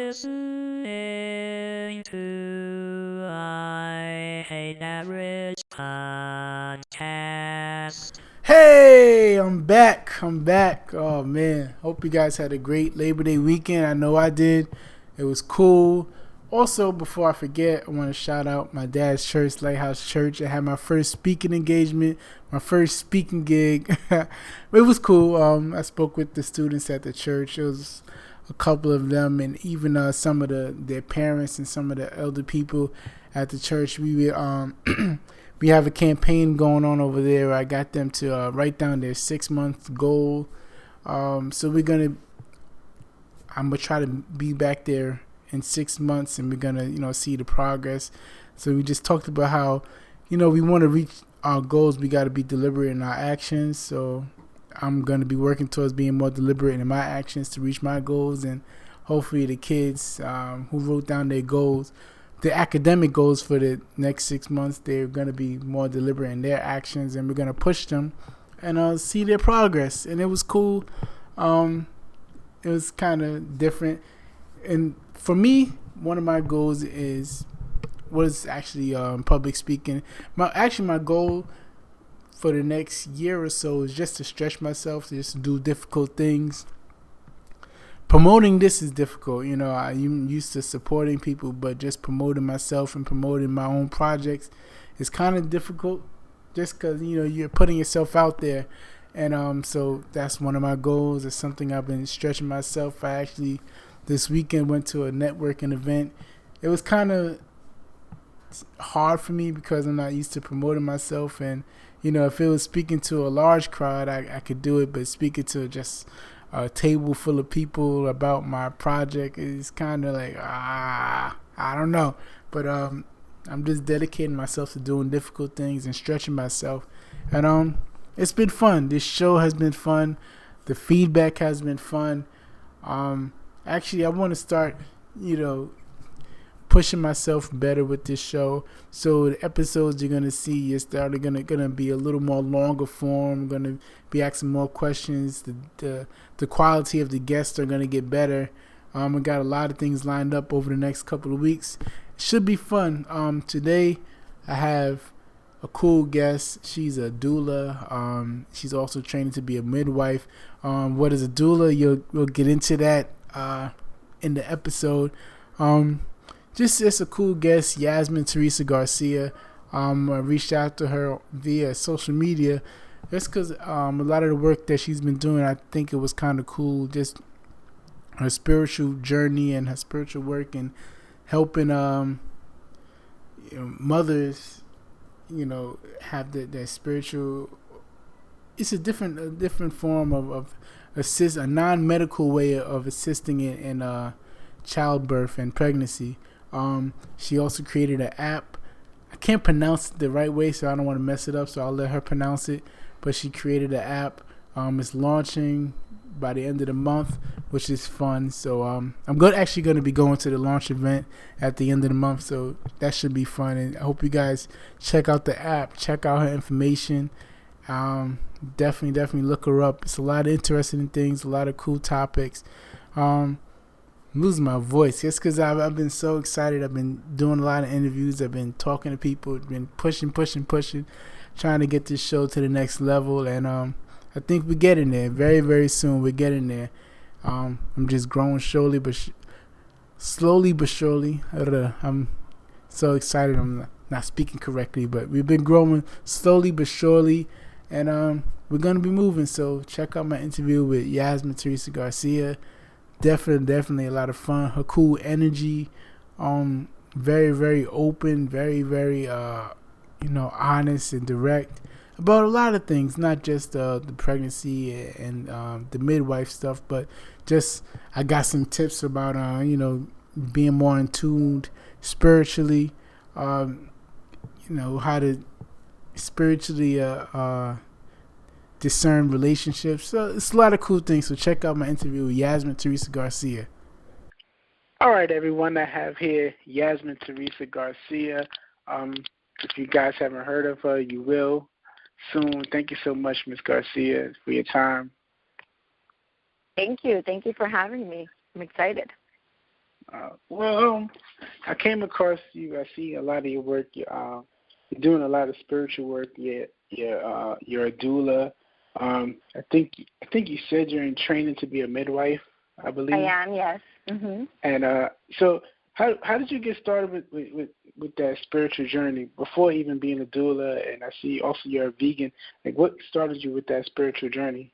listening to I Hate Average Podcast. Hey, I'm back. Oh man, hope you guys had a great Labor Day weekend. I know I did. It was cool. Also, before I forget, I want to shout out my dad's church, Lighthouse Church. I had my first speaking engagement, my first speaking gig. It was cool. I spoke with the students at the church. It was a couple of them, and even some of their parents and some of the elder people at the church. We we have a campaign going on over there. I got them to write down their 6-month goal. So I'm gonna try to be back there in 6 months, and we're gonna see the progress. So we just talked about how we want to reach our goals. We got to be deliberate in our actions. So I'm gonna be working towards being more deliberate in my actions to reach my goals, and hopefully the kids who wrote down their goals, the academic goals for the next 6 months, they're going to be more deliberate in their actions, and we're going to push them and see their progress. And it was cool. It was kind of different. And for me, one of my goals was actually public speaking. My goal for the next year or so is just to stretch myself, just to do difficult things. Promoting this is difficult. I'm used to supporting people, but just promoting myself and promoting my own projects is kind of difficult just because, you're putting yourself out there. And so that's one of my goals. It's something I've been stretching myself. I actually, this weekend, went to a networking event. It was kind of hard for me because I'm not used to promoting myself. And, if it was speaking to a large crowd, I could do it, but speaking to just a table full of people about my project is kind of like, I don't know. But I'm just dedicating myself to doing difficult things and stretching myself. And it's been fun. This show has been fun. The feedback has been fun. Actually, I want to start, pushing myself better with this show. So the episodes you're gonna see is starting gonna be a little more longer form. I'm gonna be asking more questions. The quality of the guests are gonna get better. I got a lot of things lined up over the next couple of weeks. It should be fun. Today I have a cool guest. She's a doula. She's also training to be a midwife. What is a doula? We'll get into that in the episode. Just a cool guest, Yasmintheresa Garcia. I reached out to her via social media just because a lot of the work that she's been doing, I think it was kind of cool. Just her spiritual journey and her spiritual work and helping mothers, have their spiritual. It's a different form of assist, a non-medical way of assisting in childbirth and pregnancy. She also created an app. I can't pronounce it the right way, so I don't want to mess it up, so I'll let her pronounce it. But she created an app. It's launching by the end of the month, which is fun. So I'm actually going to be going to the launch event at the end of the month, so that should be fun. And I hope you guys check out the app, check out her information. Definitely look her up. It's a lot of interesting things, a lot of cool topics. I'm losing my voice just because I've been so excited. I've been doing a lot of interviews. I've been talking to people. I've been pushing, trying to get this show to the next level. And I think we're getting there very, very soon. We're getting there. I'm just growing slowly but surely. I'm so excited. I'm not speaking correctly, but we've been growing slowly but surely. And we're going to be moving. So check out my interview with Yasmintheresa Garcia. Definitely a lot of fun. Her cool energy, very, very open, very, very honest and direct about a lot of things, not just the pregnancy and the midwife stuff, but just I got some tips about being more in tune spiritually, how to spiritually discern relationships. So it's a lot of cool things. So check out my interview with Yasmintheresa Garcia. All right, everyone. I have here Yasmintheresa Garcia. If you guys haven't heard of her, you will soon. Thank you so much, Ms. Garcia, for your time. Thank you. Thank you for having me. I'm excited. I came across you. I see a lot of your work. You're doing a lot of spiritual work. You're a doula. I think you said you're in training to be a midwife, I believe. I am, yes. Mm-hmm. And so, how did you get started with that spiritual journey before even being a doula? And I see also you're a vegan. Like, what started you with that spiritual journey?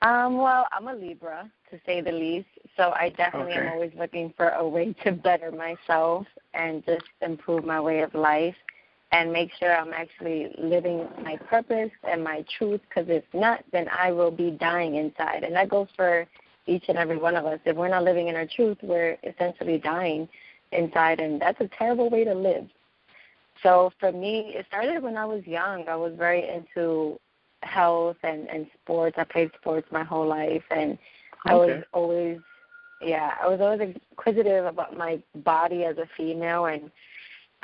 Well, I'm a Libra, to say the least, so I definitely am always looking for a way to better myself and just improve my way of life and make sure I'm actually living my purpose and my truth, because if not, then I will be dying inside. And that goes for each and every one of us. If we're not living in our truth, we're essentially dying inside, and that's a terrible way to live. So for me, it started when I was young. I was very into health and sports. I played sports my whole life, and I was always inquisitive about my body as a female, and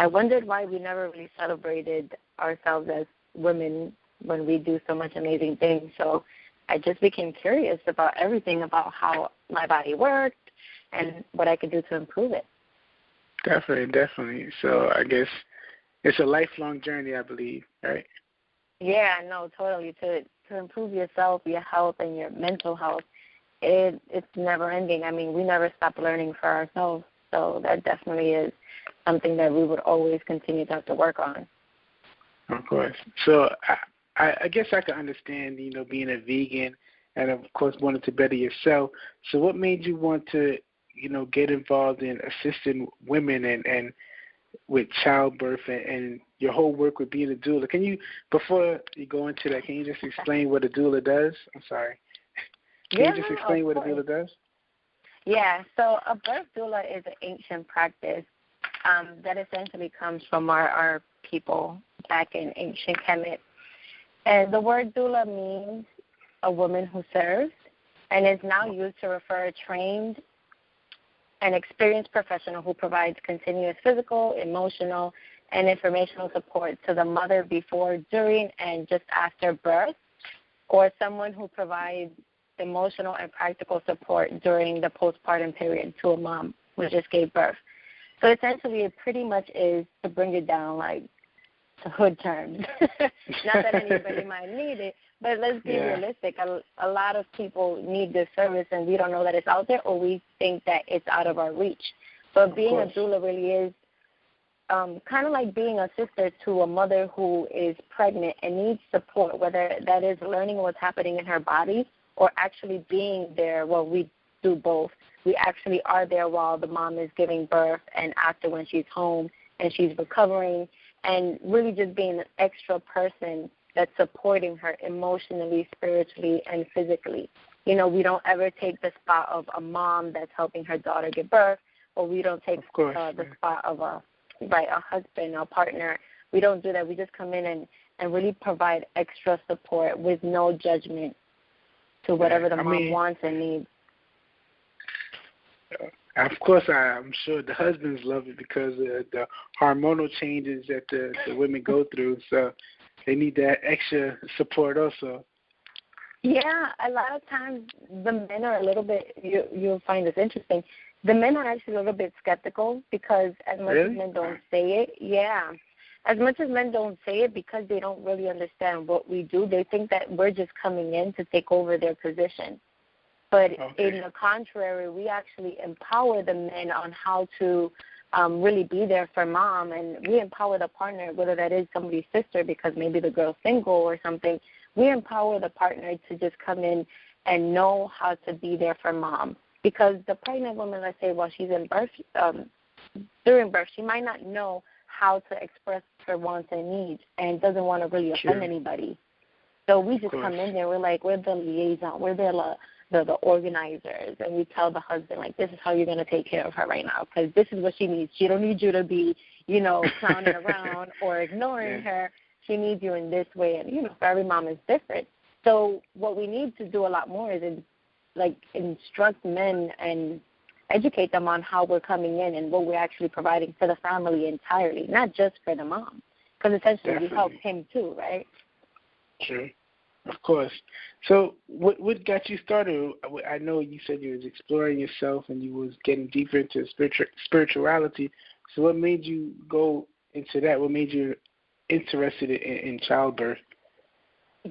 I wondered why we never really celebrated ourselves as women when we do so much amazing things. So I just became curious about everything, about how my body worked and what I could do to improve it. Definitely. So I guess it's a lifelong journey, I believe, right? Yeah, no, totally. To improve yourself, your health, and your mental health, it's never ending. I mean, we never stop learning for ourselves. So that definitely is something that we would always continue to have to work on. Of course. So I guess I can understand, being a vegan and, of course, wanting to better yourself. So what made you want to, get involved in assisting women and with childbirth and your whole work with being a doula? Can you, before you go into that, can you just explain what a doula does? I'm sorry. Can you just explain what a doula does? Yeah, so a birth doula is an ancient practice that essentially comes from our people back in ancient Kemet. And the word doula means a woman who serves, and is now used to refer a trained and experienced professional who provides continuous physical, emotional, and informational support to the mother before, during, and just after birth, or someone who provides emotional and practical support during the postpartum period to a mom who just gave birth. So essentially it pretty much is, to bring it down like to hood terms. Not that anybody might need it, but let's be realistic. A lot of people need this service, and we don't know that it's out there, or we think that it's out of our reach. But being a doula really is kind of like being a sister to a mother who is pregnant and needs support, whether that is learning what's happening in her body or actually being there. Well, we do both. We actually are there while the mom is giving birth and after, when she's home and she's recovering, and really just being an extra person that's supporting her emotionally, spiritually, and physically. We don't ever take the spot of a mom that's helping her daughter give birth, or we don't take the spot of a husband or partner. We don't do that. We just come in and really provide extra support with no judgment to whatever the mom wants and needs. Of course, I'm sure the husbands love it because of the hormonal changes that the women go through, so they need that extra support also. Yeah, a lot of times the men are a little bit, you'll find this interesting, the men are actually a little bit skeptical because as much as men don't say it, as much as men don't say it, because they don't really understand what we do, they think that we're just coming in to take over their position. But in the contrary, we actually empower the men on how to really be there for mom, and we empower the partner, whether that is somebody's sister because maybe the girl's single or something. We empower the partner to just come in and know how to be there for mom. Because the pregnant woman, let's say, while she's in birth, during birth, she might not know how to express her wants and needs and doesn't want to really offend anybody. So we just come in there. We're the liaison. We're the organizers, and we tell the husband, this is how you're going to take care of her right now, because this is what she needs. She don't need you to be, clowning around or ignoring her. She needs you in this way, and, for every mom is different. So what we need to do a lot more is, instruct men and educate them on how we're coming in and what we're actually providing for the family entirely, not just for the mom, because essentially we help him too, right? True. Of course. So what got you started? I know you said you was exploring yourself and you was getting deeper into spirituality. So what made you go into that? What made you interested in childbirth?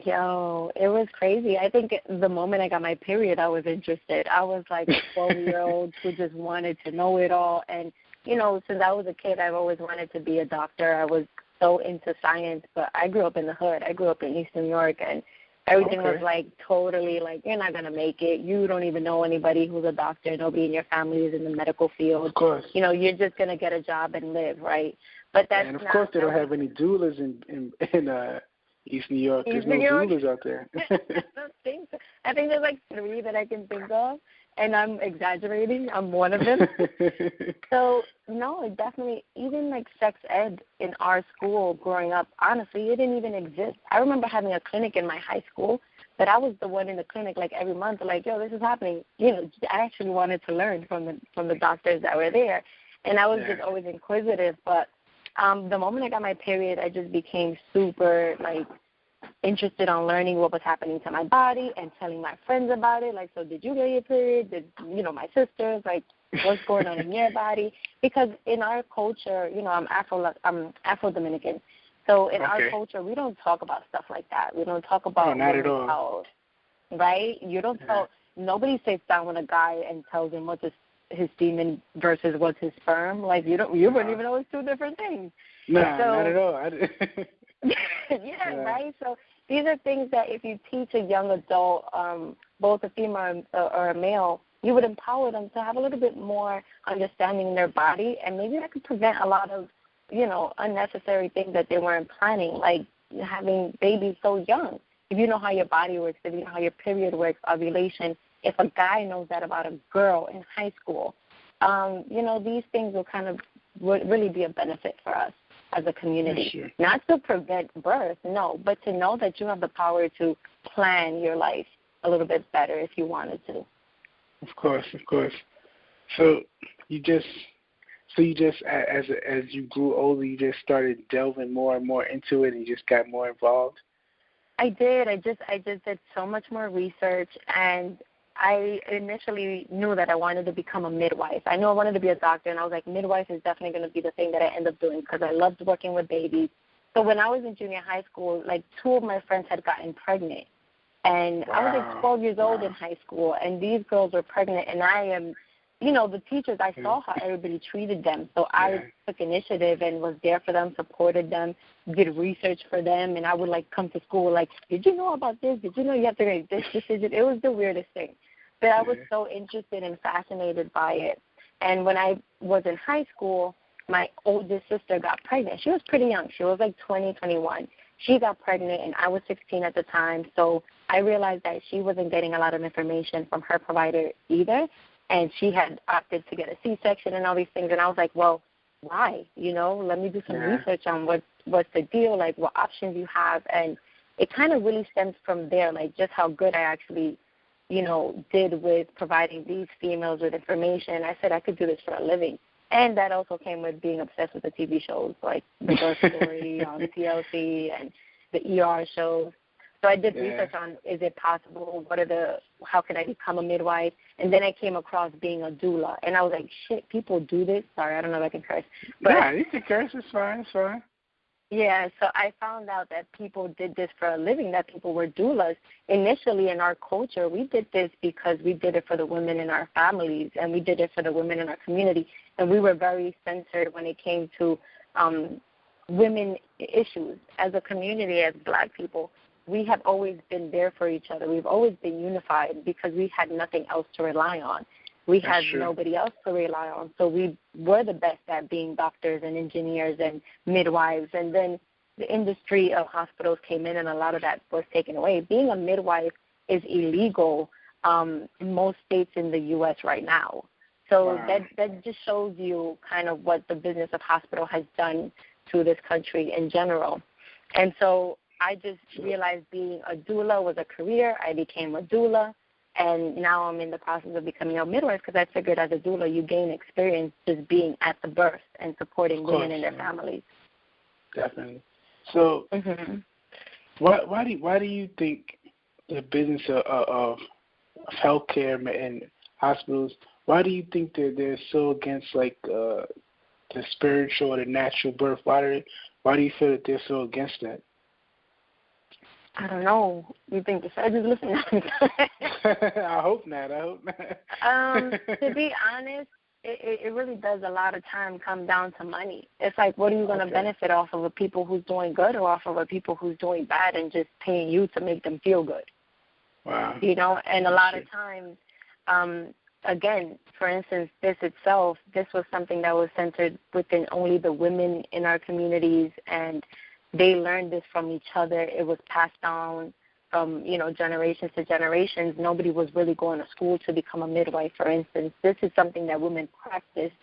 Yo, it was crazy. I think the moment I got my period, I was interested. I was like a 12-year-old who just wanted to know it all. And, you know, since I was a kid, I've always wanted to be a doctor. I was so into science, but I grew up in the hood. I grew up in East New York, and everything was like totally like, you're not going to make it. You don't even know anybody who's a doctor. Nobody in your family is in the medical field. Of course. You know, you're just going to get a job and live, right? But that's and of course they don't have any doulas in East New York. There's no doulas out there. I don't think so. I think there's like 3 that I can think of, and I'm exaggerating. I'm one of them. So, no, it definitely, even like sex ed in our school growing up, honestly, it didn't even exist. I remember having a clinic in my high school, but I was the one in the clinic like every month, like, yo, this is happening. You know, I actually wanted to learn from the doctors that were there, and I was just always inquisitive, but the moment I got my period, I just became super, like, interested on learning what was happening to my body and telling my friends about it. Like, so did you get your period? Did, you know, my sisters, like, what's going on in your body? Because in our culture, you know, I'm Afro-Dominican. So in our culture, we don't talk about stuff like that. We don't talk about not at all. Health, right? You don't tell, nobody sits down with a guy and tells him what's his semen versus what's his sperm. Like, you wouldn't even know it's 2 different things. Nah, so, not at all. Right? So these are things that if you teach a young adult, both a female or a male, you would empower them to have a little bit more understanding in their body, and maybe that could prevent a lot of, you know, unnecessary things that they weren't planning, like having babies so young. If you know how your body works, if you know how your period works, ovulation, if a guy knows that about a girl in high school, you know, these things will kind of would really be a benefit for us as a community. Sure. Not to prevent birth, no, but to know that you have the power to plan your life a little bit better if you wanted to. Of course. So you just as you grew older, you just started delving more and more into it, and you just got more involved. I did. I just did so much more research, and I initially knew that I wanted to become a midwife. I knew I wanted to be a doctor, and I was like, midwife is definitely going to be the thing that I end up doing because I loved working with babies. So when I was in junior high school, like 2 of my friends had gotten pregnant, and I was like 12 years old in high school, and these girls were pregnant, and I am, you know, the teachers, I saw how everybody treated them, so I took initiative and was there for them, supported them, did research for them, and I would, like, come to school like, did you know about this? Did you know you have to make this decision? It was the weirdest thing. But I was so interested and fascinated by it. And when I was in high school, my oldest sister got pregnant. She was pretty young. She was like 20, 21. She got pregnant, and I was 16 at the time, so I realized that she wasn't getting a lot of information from her provider either, and she had opted to get a C-section and all these things, and I was like, well, why? You know, let me do some research on what's the deal, like what options you have, and it kind of really stems from there, like just how good I actually, you know, did with providing these females with information. I said I could do this for a living. And that also came with being obsessed with the TV shows like The Birth Story on TLC and the ER shows. So I did research on, is it possible? How can I become a midwife? And then I came across being a doula. And I was like, shit, people do this. Sorry, I don't know if I can curse. But you can curse. It's fine. Yeah, so I found out that people did this for a living, that people were doulas. Initially in our culture, we did this because we did it for the women in our families, and we did it for the women in our community. And we were very centered when it came to women issues. As a community, as Black people, we have always been there for each other. We've always been unified because we had nothing else to rely on. We had nobody else to rely on. So we were the best at being doctors and engineers and midwives. And then the industry of hospitals came in, and a lot of that was taken away. Being a midwife is illegal in most states in the U.S. right now. So that just shows you kind of what the business of hospital has done to this country in general. And so I just realized being a doula was a career. I became a doula. And now I'm in the process of becoming a midwife because I figured as a doula you gain experience just being at the birth and supporting women and their families. Definitely. So why do you think the business of healthcare and hospitals, why do you think that they're so against like the spiritual or the natural birth? Why do you feel that they're so against that? I don't know. You think the surgeons listen? I hope not. To be honest, it really does a lot of time come down to money. It's like, what are you going to benefit off of a people who's doing good or off of a people who's doing bad and just paying you to make them feel good? Wow. You know, and a lot of times, again, for instance, this was something that was centered within only the women in our communities, and they learned this from each other. It was passed down from, generations to generations. Nobody was really going to school to become a midwife, for instance. This is something that women practiced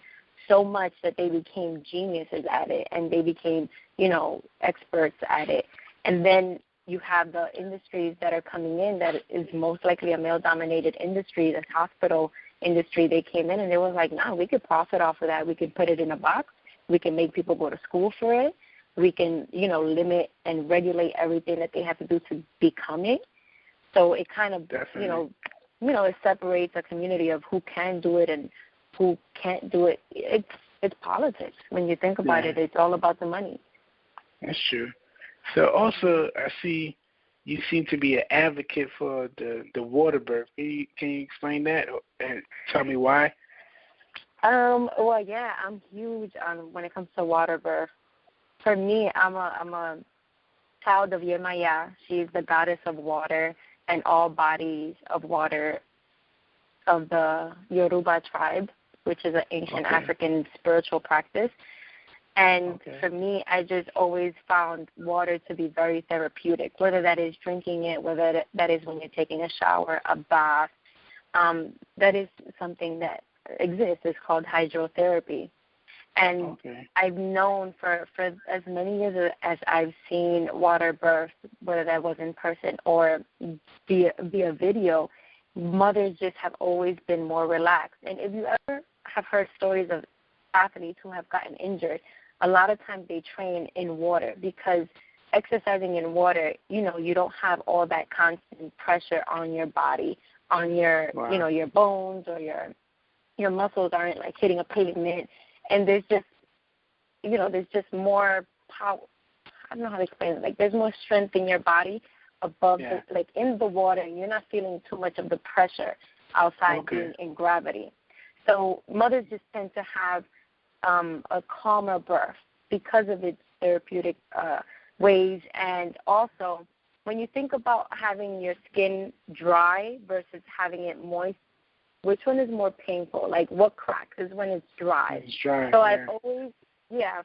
so much that they became geniuses at it, and they became, experts at it. And then you have the industries that are coming in that is most likely a male-dominated industry, the hospital industry. They came in and they were like, nah, we could profit off of that. We could put it in a box. We can make people go to school for it. We can, limit and regulate everything that they have to do to become it. So it kind of, it separates a community of who can do it and who can't do it. It's politics. When you think about it, it's all about the money. That's true. So also, I see you seem to be an advocate for the water birth. Can you explain that and tell me why? Well, yeah, I'm huge on when it comes to water birth. For me, I'm a child of Yemaya. She's the goddess of water and all bodies of water of the Yoruba tribe, which is an ancient African spiritual practice. And for me, I just always found water to be very therapeutic, whether that is drinking it, whether that is when you're taking a shower, a bath. That is something that exists. It's called hydrotherapy. And I've known for as many years as I've seen water birth, whether that was in person or via video, mothers just have always been more relaxed. And if you ever have heard stories of athletes who have gotten injured, a lot of times they train in water because exercising in water, you don't have all that constant pressure on your body, on your, your bones or your muscles aren't like hitting a pavement. And there's just more power. I don't know how to explain it. Like there's more strength in your body above, in the water, and you're not feeling too much of the pressure outside being in gravity. So mothers just tend to have a calmer birth because of its therapeutic ways. And also, when you think about having your skin dry versus having it moist, which one is more painful? Like, what cracks is when it's dry. It's dry. So I've always,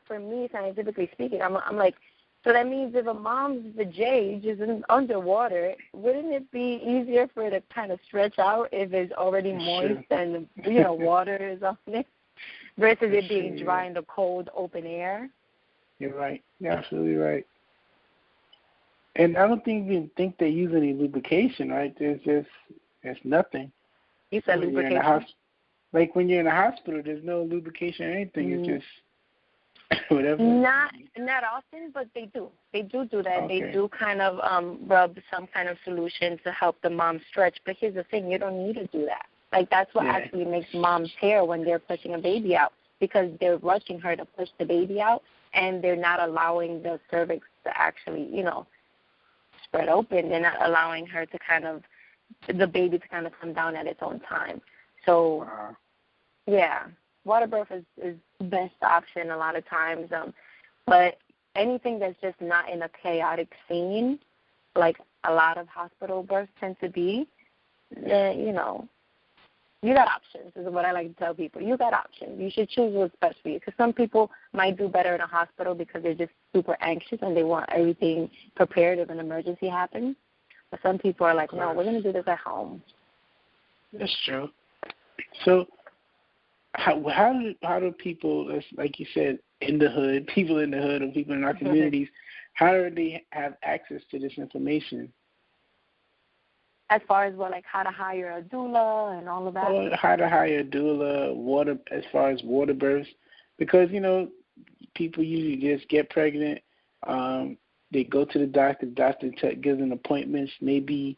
for me, scientifically speaking, I'm like, so that means if a mom's vajayjay is underwater, wouldn't it be easier for it to kind of stretch out if it's already moist and, water is on it versus it being dry in the cold, open air? You're right. You're absolutely right. And I don't think they use any lubrication, right? There's nothing. You said lubrication. Like when you're in a hospital, there's no lubrication or anything. It's just whatever. Not often, but they do. They do that. Okay. They do kind of rub some kind of solution to help the mom stretch. But here's the thing: you don't need to do that. Like that's what actually makes moms tear when they're pushing a baby out, because they're rushing her to push the baby out, and they're not allowing the cervix to actually, spread open. They're not allowing her to the baby to kind of come down at its own time. So, water birth is the best option a lot of times. But anything that's just not in a chaotic scene, like a lot of hospital births tend to be, then, you got options is what I like to tell people. You got options. You should choose what's best for you, because some people might do better in a hospital because they're just super anxious and they want everything prepared if an emergency happens. But some people are like, no, we're going to do this at home. That's true. So how do people, like you said, in the hood, people in the hood or people in our communities, how do they have access to this information? As far as how to hire a doula and all of that? Or how to hire a doula, as far as water births, because, people usually just get pregnant. They go to the doctor gives them appointments maybe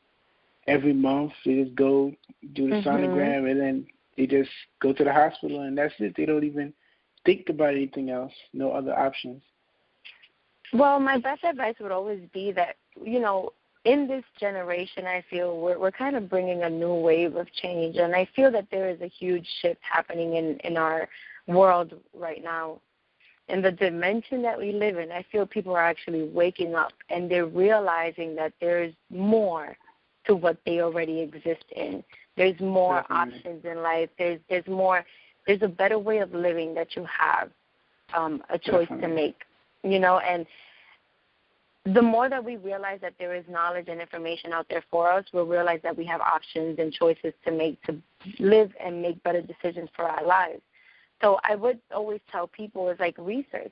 every month. They just go do the sonogram, and then they just go to the hospital, and that's it. They don't even think about anything else, no other options. Well, my best advice would always be that, in this generation, I feel we're kind of bringing a new wave of change, and I feel that there is a huge shift happening in our world right now. In the dimension that we live in, I feel people are actually waking up, and they're realizing that there's more to what they already exist in. There's more options in life. There's more. There's a better way of living that you have a choice to make, and the more that we realize that there is knowledge and information out there for us, we'll realize that we have options and choices to make to live and make better decisions for our lives. So I would always tell people is like research,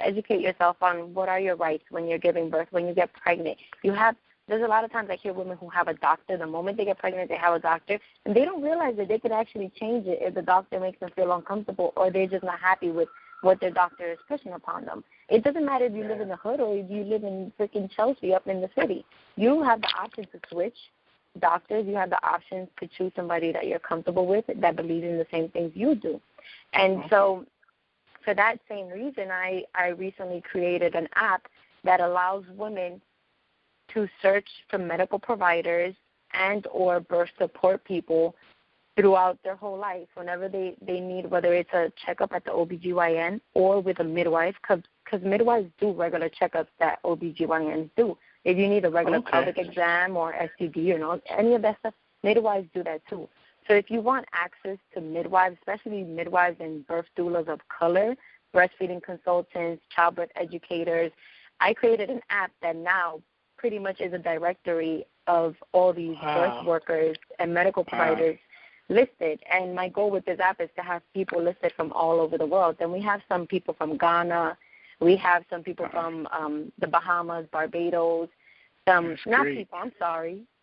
educate yourself on what are your rights when you're giving birth, when you get pregnant. There's a lot of times I hear women who have a doctor. The moment they get pregnant, they have a doctor, and they don't realize that they could actually change it if the doctor makes them feel uncomfortable or they're just not happy with what their doctor is pushing upon them. It doesn't matter if you live in the hood or if you live in freaking Chelsea up in the city. You have the option to switch doctors. You have the option to choose somebody that you're comfortable with that believes in the same things you do. And so for that same reason, I recently created an app that allows women to search for medical providers and or birth support people throughout their whole life whenever they need, whether it's a checkup at the OBGYN or with a midwife, because midwives do regular checkups that OBGYNs do. If you need a regular pelvic exam or STD or any of that stuff, midwives do that too. So if you want access to midwives, especially midwives and birth doulas of color, breastfeeding consultants, childbirth educators, I created an app that now pretty much is a directory of all these birth workers and medical providers listed. And my goal with this app is to have people listed from all over the world. And we have some people from Ghana. We have some people from the Bahamas, Barbados.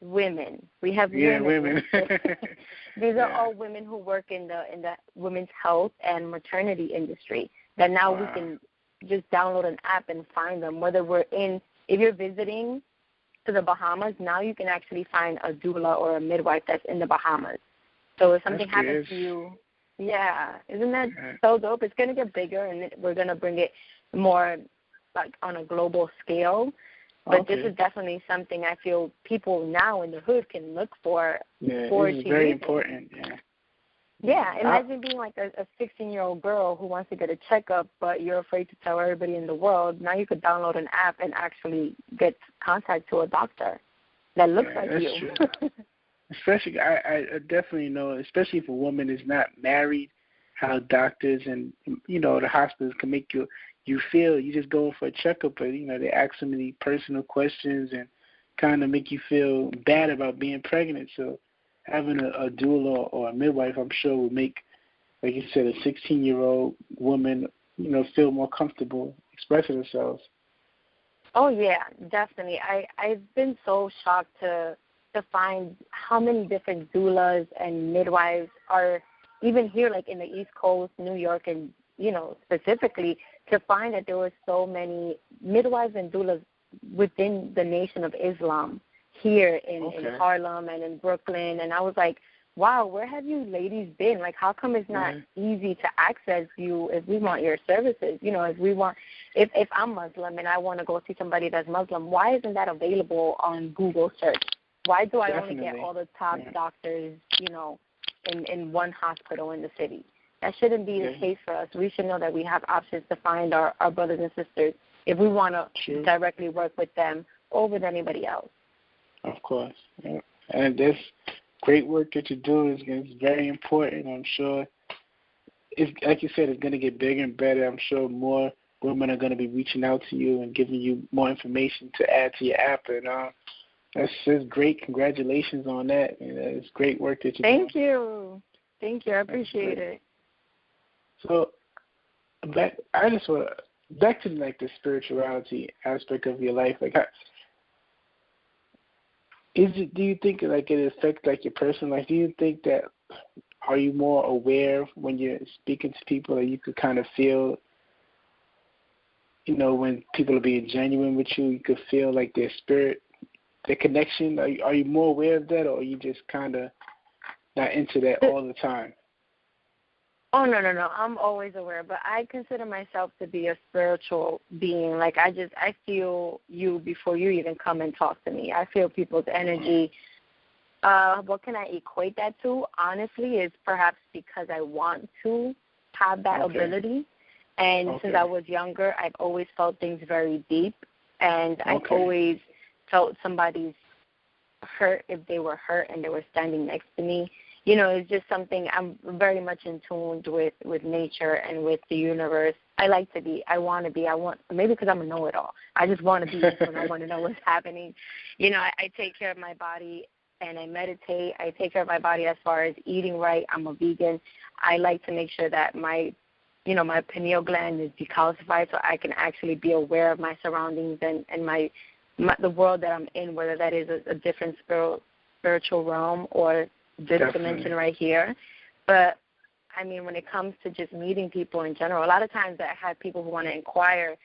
Women. We have women. These are all women who work in the women's health and maternity industry that now we can just download an app and find them. If you're visiting to the Bahamas, now you can actually find a doula or a midwife that's in the Bahamas. So if something happens to you, isn't that so dope? It's going to get bigger, and we're going to bring it more like on a global scale. But this is definitely something I feel people now in the hood can look for. Yeah, it's very important. Yeah, imagine being like a 16-year-old girl who wants to get a checkup, but you're afraid to tell everybody in the world. Now you could download an app and actually get contact to a doctor that looks like you. True. Especially, I definitely know, especially if a woman is not married, how doctors and, the hospitals can make you feel, you just go for a checkup, but, they ask so many personal questions and kind of make you feel bad about being pregnant. So having a doula or a midwife, I'm sure, will make, like you said, a 16-year-old woman, feel more comfortable expressing themselves. Oh, yeah, definitely. I've been so shocked to find how many different doulas and midwives are even here, like in the East Coast, New York, and, specifically, to find that there were so many midwives and doulas within the Nation of Islam here in Harlem and in Brooklyn. And I was like, wow, where have you ladies been? Like, how come it's not easy to access you if we want your services? If I'm Muslim and I want to go see somebody that's Muslim, why isn't that available on Google search? Why do I only get all the top doctors, in one hospital in the city? That shouldn't be the case for us. We should know that we have options to find our brothers and sisters if we want to directly work with them or with anybody else. Of course. Yeah. And this great work that you do is very important. I'm sure, it's, like you said, it's going to get bigger and better. I'm sure more women are going to be reaching out to you and giving you more information to add to your app. And that's just great. Congratulations on that. It's great work that you're doing. Thank you. I appreciate it. So back to like the spirituality aspect of your life. Like, do you think like it affects like your personal life? Do you think that, are you more aware when you're speaking to people that you could kind of feel, when people are being genuine with you, you could feel like their spirit the connection? Are you more aware of that, or are you just kind of not into that all the time? Oh, no. I'm always aware, but I consider myself to be a spiritual being. Like, I feel you before you even come and talk to me. I feel people's energy. What can I equate that to? Honestly, is perhaps because I want to have that ability. And since I was younger, I've always felt things very deep. And I've always felt somebody's hurt if they were hurt and they were standing next to me. You know, it's just something I'm very much in tune with nature and with the universe. I want to be, maybe because I'm a know-it-all. I just want to be when I want to know what's happening. You know, I take care of my body and I meditate. I take care of my body as far as eating right. I'm a vegan. I like to make sure that my pineal gland is decalcified so I can actually be aware of my surroundings and the world that I'm in, whether that is a different spiritual realm or this dimension right here. But, I mean, when it comes to just meeting people in general, a lot of times I have people who want to inquire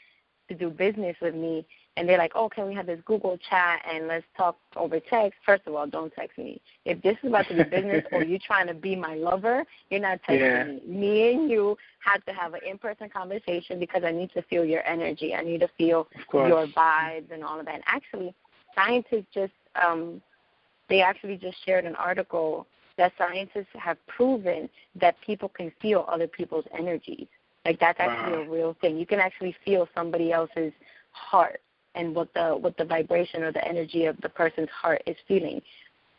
to do business with me, and they're like, oh, can we have this Google chat and let's talk over text? First of all, don't text me. If this is about to be business or you're trying to be my lover, you're not texting me. Me and you have to have an in-person conversation because I need to feel your energy. I need to feel your vibes and all of that. And actually, scientists they actually just shared an article that scientists have proven that people can feel other people's energies. Like, that's actually a real thing. You can actually feel somebody else's heart and what the vibration or the energy of the person's heart is feeling.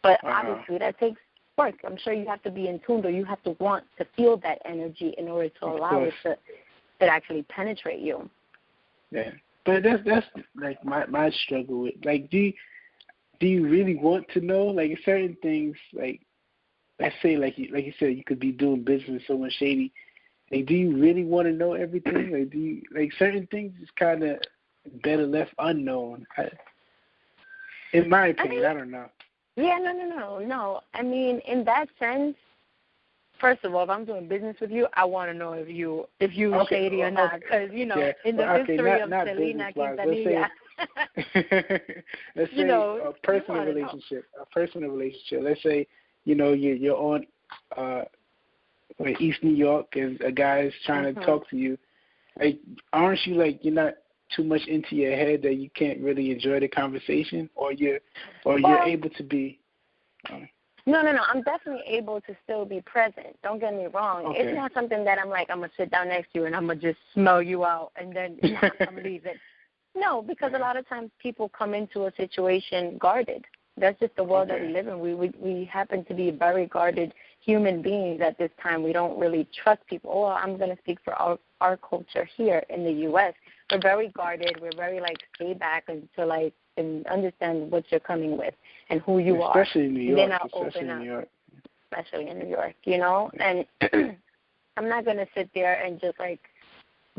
But obviously that takes work. I'm sure you have to be in tune, or you have to want to feel that energy in order to allow it to actually penetrate you. Yeah. But that's like my struggle with, like, do you really want to know? Like, certain things, like, let's say, like you said, you could be doing business with someone shady. Like, do you really want to know everything? Like, do you, like, certain things is kind of better left unknown? In my opinion, I don't know. Yeah, no. I mean, in that sense, first of all, if I'm doing business with you, I want to know if you shady or not, because in the history of Selena Quintanilla. Let's say a personal relationship. Let's say, you're on East New York and a guy is trying to talk to you. Like, aren't you, like, you're not too much into your head that you can't really enjoy the conversation, or you're able to be? No. I'm definitely able to still be present. Don't get me wrong. Okay. It's not something that I'm like, I'm going to sit down next to you and I'm going to just smell you out and then I'm leaving. No, because a lot of times people come into a situation guarded. That's just the world that we live in. We happen to be very guarded human beings at this time. We don't really trust people. Oh, I'm going to speak for our culture here in the U.S. We're very guarded. We're very, like, stay back and understand what you're coming with and who you are. Especially in New York. Then I'll open up. Especially in New York, And I'm not going to sit there and just, like,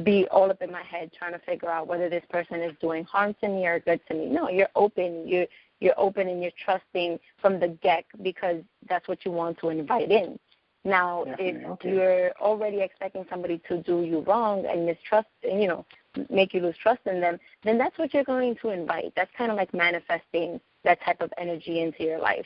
be all up in my head trying to figure out whether this person is doing harm to me or good to me. No, you're open. You're open and you're trusting from the get because that's what you want to invite in. Now, if you're already expecting somebody to do you wrong and mistrust, and, make you lose trust in them, then that's what you're going to invite. That's kind of like manifesting that type of energy into your life.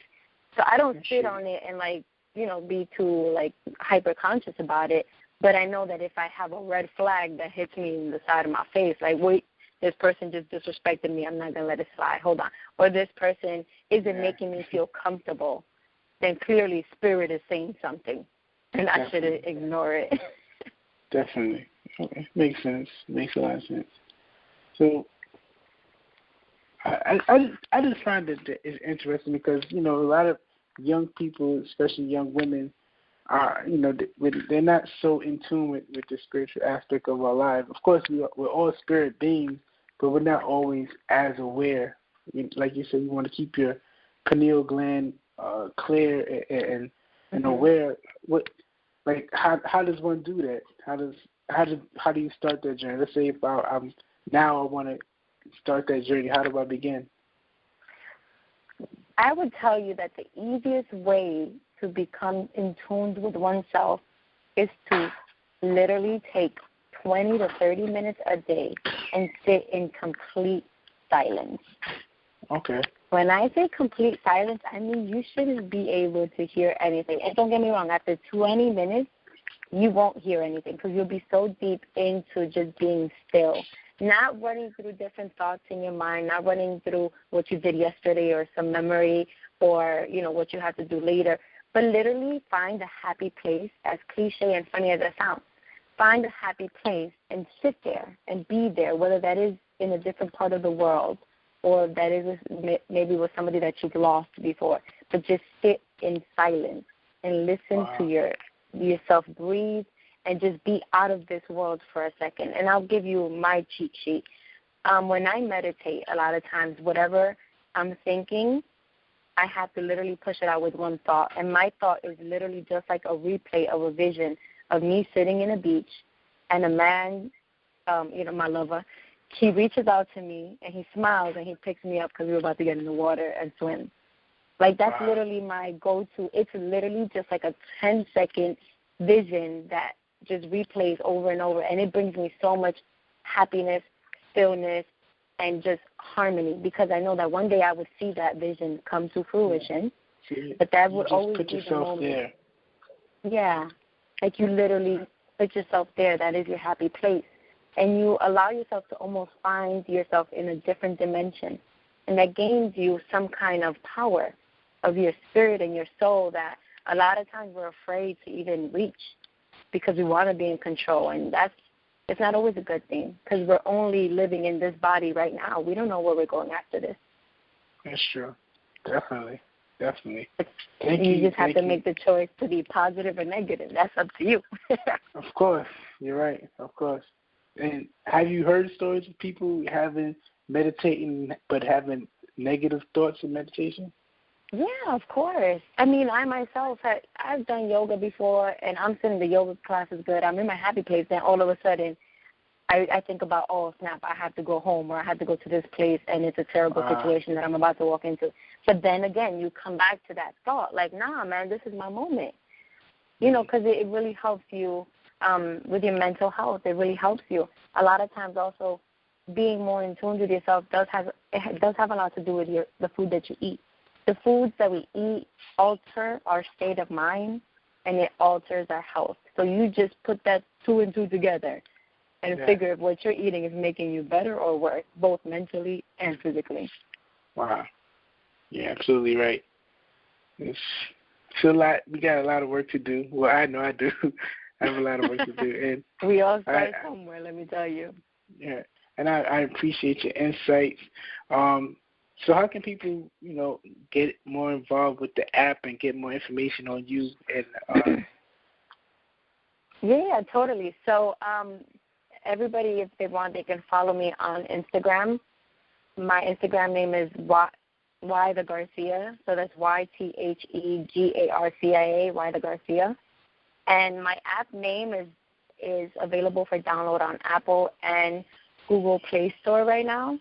So I don't sit on it and, like, be too, like, hyper conscious about it. But I know that if I have a red flag that hits me in the side of my face, like, wait, this person just disrespected me, I'm not going to let it slide, hold on. Or this person isn't making me feel comfortable, then clearly spirit is saying something, and I should ignore it. Definitely. Okay. Makes sense. Makes a lot of sense. So I just find that it's interesting because, a lot of young people, especially young women, are, they're not so in tune with the spiritual aspect of our lives. Of course, we're all spirit beings, but we're not always as aware. Like you said, you want to keep your pineal gland clear and aware. How does one do that? How do you start that journey? Let's say if I want to start that journey, how do I begin? I would tell you that the easiest way to become in tune with oneself is to literally take 20 to 30 minutes a day and sit in complete silence. Okay. When I say complete silence, I mean you shouldn't be able to hear anything. And don't get me wrong, after 20 minutes, you won't hear anything because you'll be so deep into just being still. Not running through different thoughts in your mind, not running through what you did yesterday or some memory or, what you have to do later, but literally find a happy place, as cliche and funny as that sounds. Find a happy place and sit there and be there, whether that is in a different part of the world or that is maybe with somebody that you've lost before, but just sit in silence and listen to yourself breathe and just be out of this world for a second. And I'll give you my cheat sheet. When I meditate, a lot of times, whatever I'm thinking, I have to literally push it out with one thought. And my thought is literally just like a replay of a vision of me sitting in a beach and a man, my lover, he reaches out to me and he smiles and he picks me up because we were about to get in the water and swim. Like, that's literally my go-to. It's literally just like a 10-second vision that just replays over and over, and it brings me so much happiness, stillness, and just harmony, because I know that one day I would see that vision come to fruition, but that would always be the moment. There. Yeah, like you literally put yourself there. That is your happy place, and you allow yourself to almost find yourself in a different dimension, and that gains you some kind of power of your spirit and your soul that a lot of times we're afraid to even reach because we want to be in control, and it's not always a good thing because we're only living in this body right now. We don't know where we're going after this. That's true. Definitely. You just have to make the choice to be positive or negative. That's up to you. Of course. You're right. Of course. And have you heard stories of people meditating but having negative thoughts in meditation? Yeah, of course. I mean, I myself, I've done yoga before, and I'm sitting, the yoga class is good. I'm in my happy place, then all of a sudden I think about, oh, snap, I have to go home, or I have to go to this place, and it's a terrible situation that I'm about to walk into. But then again, you come back to that thought, like, nah, man, this is my moment. Because it really helps you with your mental health. It really helps you. A lot of times also being more in tune with yourself does have a lot to do with the food that you eat. The foods that we eat alter our state of mind, and it alters our health. So you just put that 2 and 2 together and figure if what you're eating is making you better or worse, both mentally and physically. Wow. Yeah, absolutely right. It's a lot. We got a lot of work to do. Well, I know I do. I have a lot of work to do. And we all start somewhere, let me tell you. Yeah, and I appreciate your insights. So how can people, get more involved with the app and get more information on you? And Yeah, totally. So everybody, if they want, they can follow me on Instagram. My Instagram name is Y the Garcia. So that's YTHEGARCIA, Y the Garcia. And my app name is available for download on Apple and Google Play Store right now.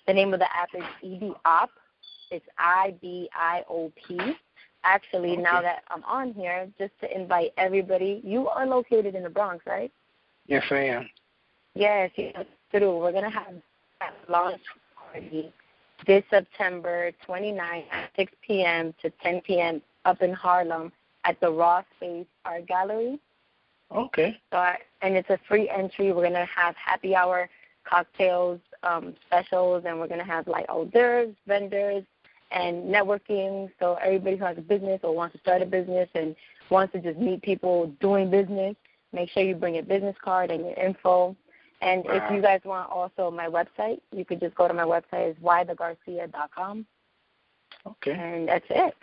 The name of the app is IBIOP. It's IBIOP. Actually, now that I'm on here, just to invite everybody, you are located in the Bronx, right? Yes, I am. Yes, through. We're going to have a launch party this September 29th at 6 p.m. to 10 p.m. up in Harlem at the Raw Space Art Gallery. Okay. And it's a free entry. We're going to have happy hour cocktails, specials, and we're going to have like hors d'oeuvres, vendors, and networking. So everybody who has a business or wants to start a business and wants to just meet people doing business, make sure you bring your business card and your info. And if you guys want also my website, you could just go to my website. It's ythegarcia.com. Okay. And that's it.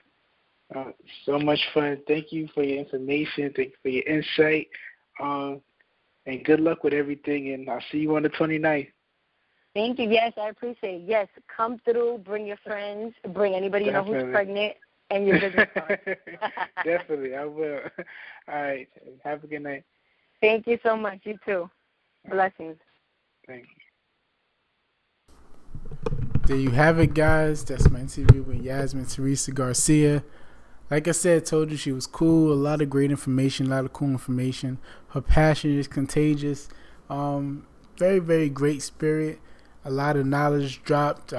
So much fun. Thank you for your information. Thank you for your insight. And good luck with everything. And I'll see you on the 29th. Thank you. Yes, I appreciate it. Yes, come through. Bring your friends. Bring anybody you know who's pregnant and your business card. Definitely. I will. All right. Have a good night. Thank you so much. You too. Blessings. Thank you. There you have it, guys. That's my interview with Yasmintheresa Garcia. Like I said, told you she was cool. A lot of great information, a lot of cool information. Her passion is contagious. Very, very great spirit. A lot of knowledge dropped.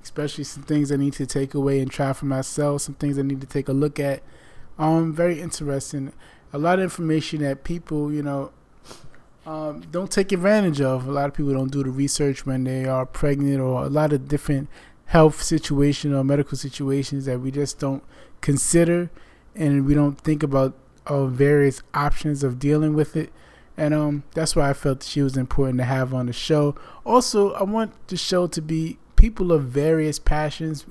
especially some things I need to take away and try for myself, some things I need to take a look at. Very interesting. A lot of information that people, don't take advantage of. A lot of people don't do the research when they are pregnant, or a lot of different health situations or medical situations that we just don't consider, and we don't think about various options of dealing with it. And that's why I felt she was important to have on the show. Also, I want the show to be people of various passions.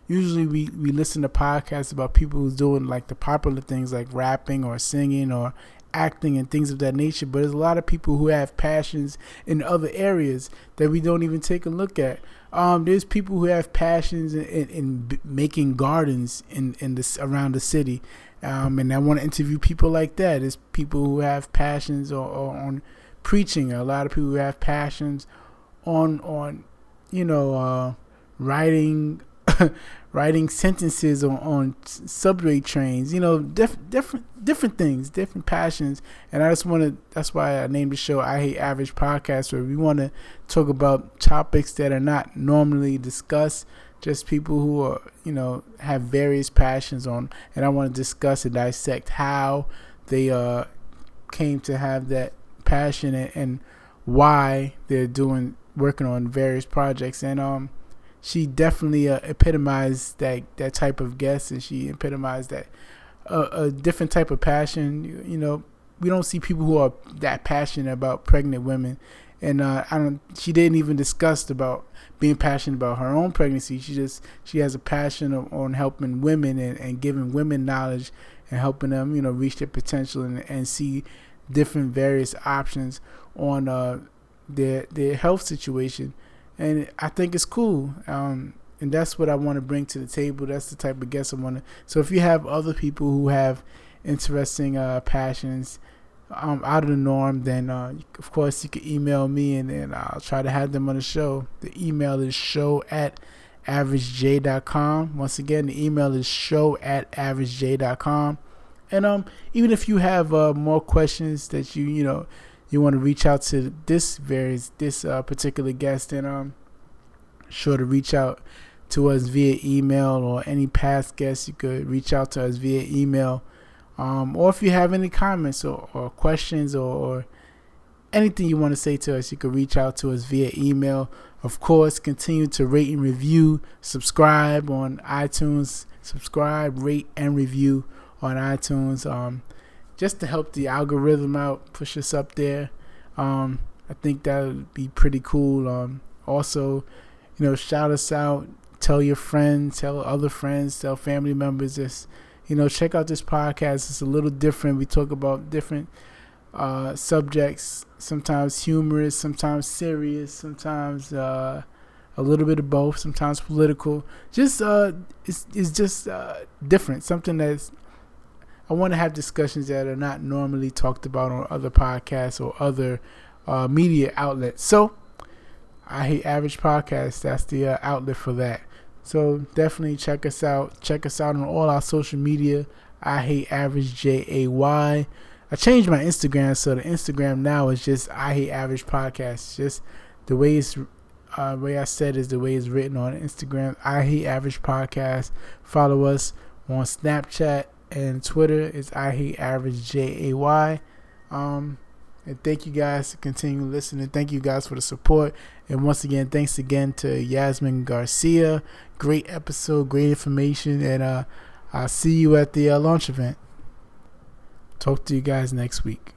Usually we listen to podcasts about people who's doing like the popular things like rapping or singing or acting and things of that nature, but there's a lot of people who have passions in other areas that we don't even take a look at. There's people who have passions in making gardens in this around the city, and I want to interview people like that. There's people who have passions or on preaching. A lot of people who have passions on writing writing sentences on subway trains, different things, different passions. And that's why I named the show I Hate Average Podcast, where we want to talk about topics that are not normally discussed, just people who are, have various passions on, and I want to discuss and dissect how they came to have that passion and why they're working on various projects. And she definitely epitomized that type of guest, and she epitomized that a different type of passion. We don't see people who are that passionate about pregnant women, and she didn't even discuss about being passionate about her own pregnancy. She has a passion on helping women and giving women knowledge and helping them reach their potential and see different various options on their health situation. And I think it's cool, and that's what I want to bring to the table. That's the type of guest I want to. So if you have other people who have interesting passions out of the norm, then of course you can email me, and then I'll try to have them on the show. The email is show@averagej.com. Once again, the email is show@averagej.com. And even if you have more questions that you want to reach out to this particular guest, then sure to reach out to us via email, or any past guests, you could reach out to us via email. Or if you have any comments or questions or anything you want to say to us, you could reach out to us via email. Of course, continue to rate and review, subscribe on iTunes, rate and review on iTunes, just to help the algorithm out, push us up there. I think that would be pretty cool. Also, shout us out, tell your friends, tell other friends, tell family members. Just, check out this podcast. It's a little different. We talk about different subjects, sometimes humorous, sometimes serious, sometimes a little bit of both, sometimes political. Just it's just different. Something that's, I want to have discussions that are not normally talked about on other podcasts or other media outlets. So I Hate Average Podcast. That's the outlet for that. So definitely check us out. Check us out on all our social media. I Hate Average JAY. I changed my Instagram, so the Instagram now is just I Hate Average Podcast. Just the way it's way I said is the way it's written on Instagram. I Hate Average Podcast. Follow us on Snapchat and Twitter. It's I Hate Average JAY. And thank you guys for continuing listening. Thank you guys for the support. And once again, thanks again to Yasmin Garcia. Great episode, great information. And I'll see you at the launch event. Talk to you guys next week.